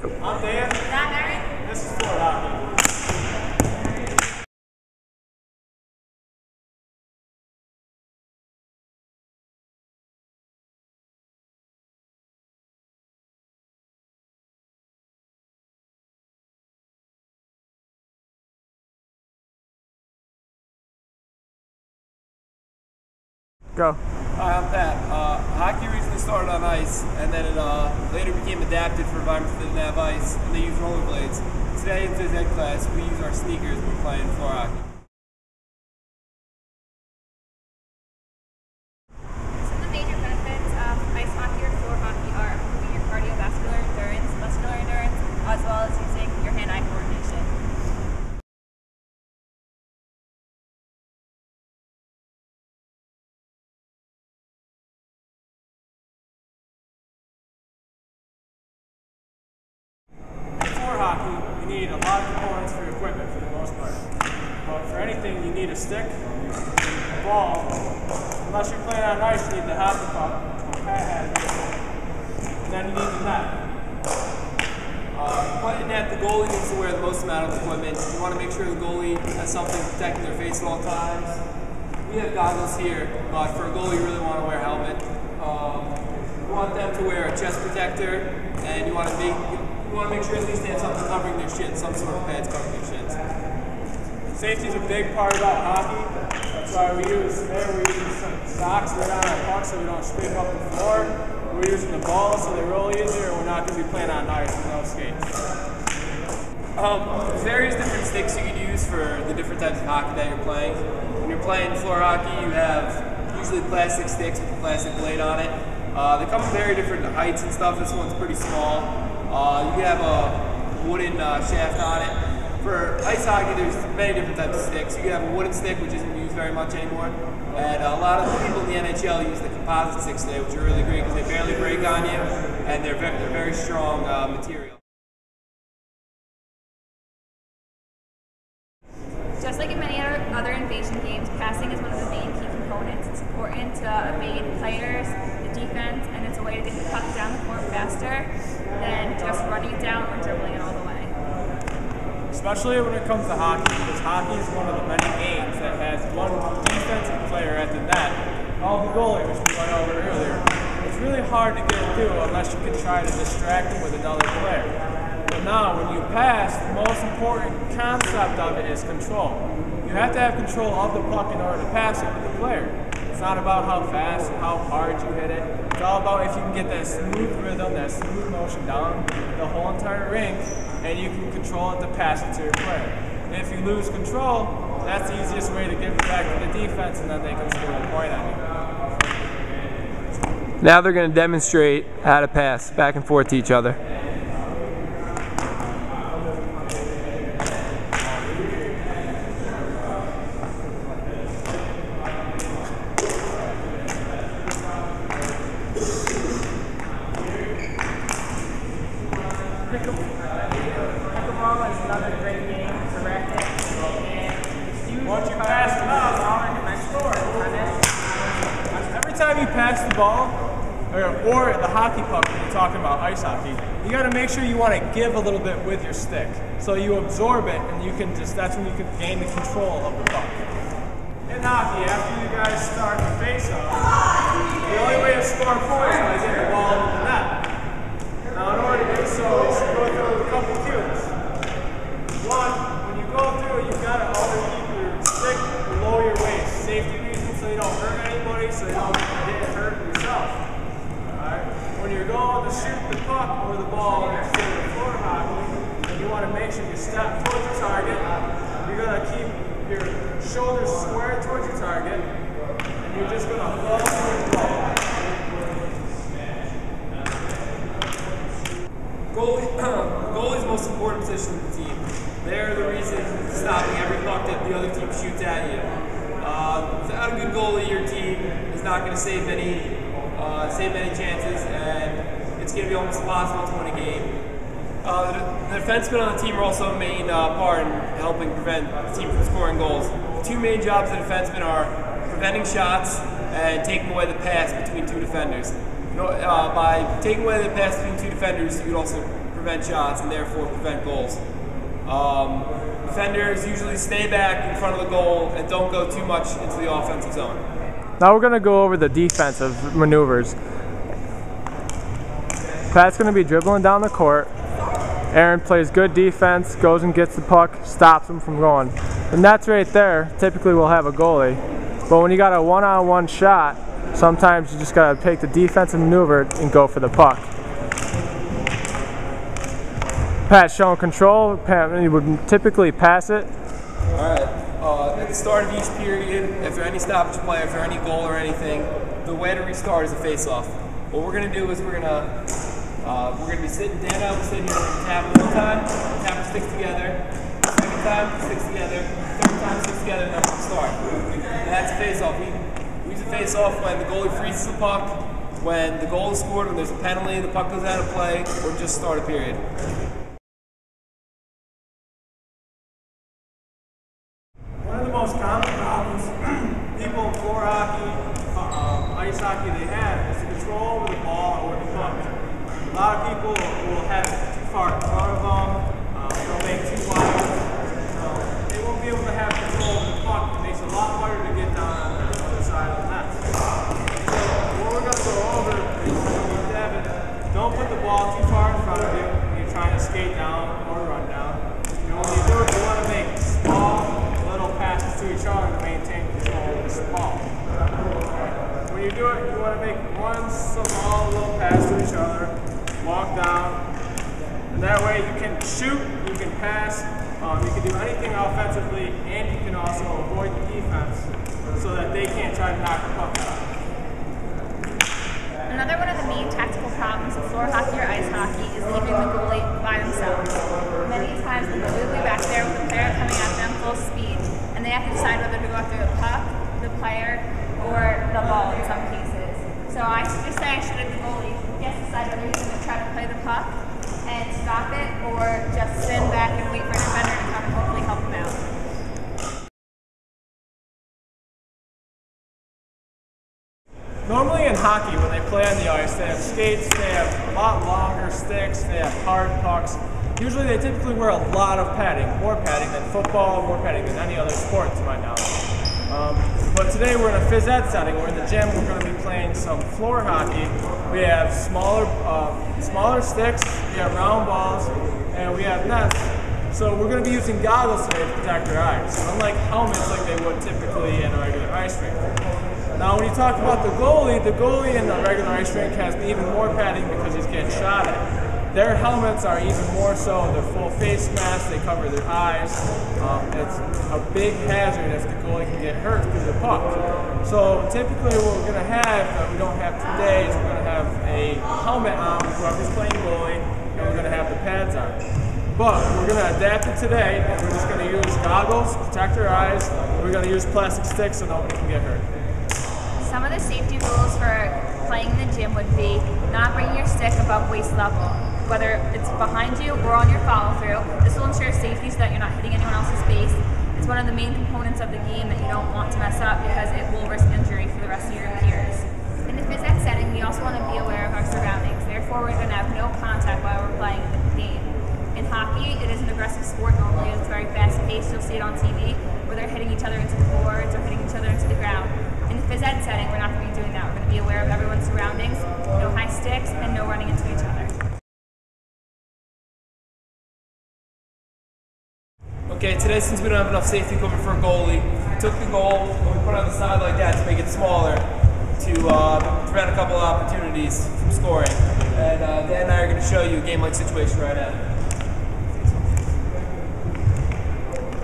I'm Dan. And I'm Erin. This is Floor Hockey. Go. Hi, I'm Pat. Hockey originally started on ice, and then it later became adapted for environments that didn't have ice, and they use rollerblades. Today in phys ed class, we use our sneakers when we're playing floor hockey. Some of the major benefits of ice hockey or floor hockey are improving your cardiovascular endurance, muscular endurance, as well as using your hand-eye coordination. Floor hockey, you need a lot of components for your equipment for the most part. But for anything, you need a stick, a ball. Unless you're playing on ice, you need the hockey puck, Pat has it. And then you need the net. Playing net, the goalie needs to wear the most amount of equipment. You want to make sure the goalie has something protecting their face at all times. We have goggles here, but for a goalie, you really want to wear a helmet. You want them to wear a chest protector, and you want to make sure at least they have something covering their shins, some sort of pads covering their shins. Safety is a big part about hockey. That's why we use some socks right on our pucks so we don't scrape up the floor. We're using the balls so they roll easier, and we're not going to be playing on ice with no skates. There's various different sticks you can use for the different types of hockey that you're playing. When you're playing floor hockey, you have usually plastic sticks with a plastic blade on it. They come in very different heights and stuff. This one's pretty small. You can have a wooden shaft on it. For ice hockey, there's many different types of sticks. You can have a wooden stick, which isn't used very much anymore. And a lot of the people in the NHL use the composite sticks today, which are really great because they barely break on you, and they're very strong material. Just like in many other invasion games, passing is one of the main key components. It's important to evade players, the defense, and it's a way to get the puck down the court faster than just running it down or dribbling it all the way. Especially when it comes to hockey, because hockey is one of the many games that has one defensive player at the net, all the goalie, which we went over earlier. It's really hard to get through unless you can try to distract him with another player. But now, when you pass, the most important concept of it is control. You have to have control of the puck in order to pass it with the player. It's not about how fast and how hard you hit it. It's all about if you can get that smooth rhythm, that smooth motion down the whole entire rink, and you can control it to pass it to your player. And if you lose control, that's the easiest way to give it back to the defense, and then they can score a point on you. Now they're going to demonstrate how to pass back and forth to each other. Pickleball is another great game to racket, and Once you pass the ball, every time you pass the ball, or the hockey puck when you're talking about ice hockey, you got to make sure you want to give a little bit with your stick. So you absorb it, and you can that's when you can gain the control of the puck. In hockey, after you guys start the face-off, the only way to score points is by getting the ball into the net. Now, in order to do so, is to go through a couple cues. One, when you go through, you've got to always keep your stick below your waist. Safety reasons, so you don't hurt anybody, so you don't get hurt yourself. Alright? When you're going to shoot the puck or the ball instead of floor hockey, you want to make sure you step towards your target. You're going to keep your shoulders square towards your target, and you're just going to flow towards the ball. Goalie's most important position in the team. They're the reason stopping every puck that the other team shoots at you. Without a good goalie, your team is not going to save many chances, and it's going to be almost impossible to win a game. The defensemen on the team are also a main part in helping prevent the team from scoring goals. The two main jobs of the defensemen are preventing shots and taking away the pass between two defenders. By taking away the pass between two defenders, you can also prevent shots and therefore prevent goals. Defenders usually stay back in front of the goal and don't go too much into the offensive zone. Now we're going to go over the defensive maneuvers. Pat's going to be dribbling down the court. Aaron plays good defense, goes and gets the puck, stops him from going. The net's right there. Typically we'll have a goalie. But when you got a one-on-one shot, sometimes you just got to take the defensive maneuver and go for the puck. Pat's showing control. Pat, you would typically pass it. Alright, at the start of each period, if there's any stoppage play, if there's any goal or anything, the way to restart is a face-off. What we're going to do is we're going to be sitting, Dan and I will sit here and tap it one time, tap the sticks together, second time, sticks together, third time, sticks together, and then we'll start. And that's a face-off. We use a face-off when the goalie freezes the puck, when the goal is scored, when there's a penalty, the puck goes out of play, or just start a period. One of the most common problems people in floor hockey, ice hockey, they have is the control over the ball or the puck. A lot of people will have it too far in front of them, they'll make too wide, they won't be able to have control over the puck. It makes it a lot harder to get down on the other side of the net. So what we're going to go over is, don't put the ball too far in front of you when you're trying to skate down or run down. When you do it, you want to make small little passes to each other to maintain control of the ball. When you do it, you want to make one small little pass to each other, walk down, and that way you can shoot, you can pass, you can do anything offensively, and you can also avoid the defense so that they can't try to knock the puck out. Another one of the main tactical problems of floor hockey or ice hockey is leaving the goalie by themselves. Many times the goalie will be back there with the player coming at them full speed, and they have to decide whether to go after the puck, the player, or the ball in some cases. So I just say I should have the goalie. He has to decide whether he's going to try to play the puck and stop it, or just stand back and wait for a defender to come and hopefully help him out. Normally in hockey, when they play on the ice, they have skates, they have a lot longer sticks, they have hard pucks. Usually they typically wear a lot of padding, more padding than football, more padding than any other sport to my knowledge. But today we're in a phys ed setting. We're in the gym, we're going to be playing some floor hockey. We have smaller sticks, we have round balls, and we have nets. So we're going to be using goggles today to protect our eyes, unlike helmets like they would typically in a regular ice rink. Now when you talk about the goalie in the regular ice rink has even more padding because he's getting shot at. Their helmets are even more so. They're full face masks, they cover their eyes. It's a big hazard if the goalie can get hurt through the puck. So typically what we're going to have that we don't have today is we're going to have a helmet on with whoever's playing goalie, and we're going to have the pads on. But we're going to adapt it today, and we're just going to use goggles, protect our eyes, and we're going to use plastic sticks so nobody can get hurt. Some of the safety rules for playing in the gym would be not bringing your stick above waist level, whether it's behind you or on your follow-through. This will ensure safety so that you're not hitting anyone else's face. It's one of the main components of the game that you don't want to mess up because it will risk injury for the rest of your peers. In the phys ed setting, we also want to be aware of our surroundings. Therefore, we're going to have no contact while we're playing the game. In hockey, it is an aggressive sport normally. It's very fast-paced. You'll see it on TV where they're hitting each other into the boards or hitting each other into the ground. In the phys ed setting, we're not going to be doing that. We're going to be aware of everyone's surroundings, no high sticks, and no running into each other. Okay, today since we don't have enough safety equipment for a goalie, we took the goal and we put it on the side like that to make it smaller to prevent a couple of opportunities from scoring. And Dan and I are going to show you a game-like situation right now.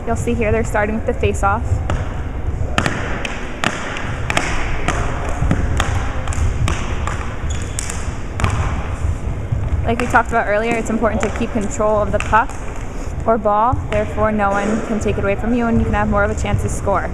You'll see here they're starting with the face-off. Like we talked about earlier, it's important to keep control of the puck or ball, therefore no one can take it away from you and you can have more of a chance to score.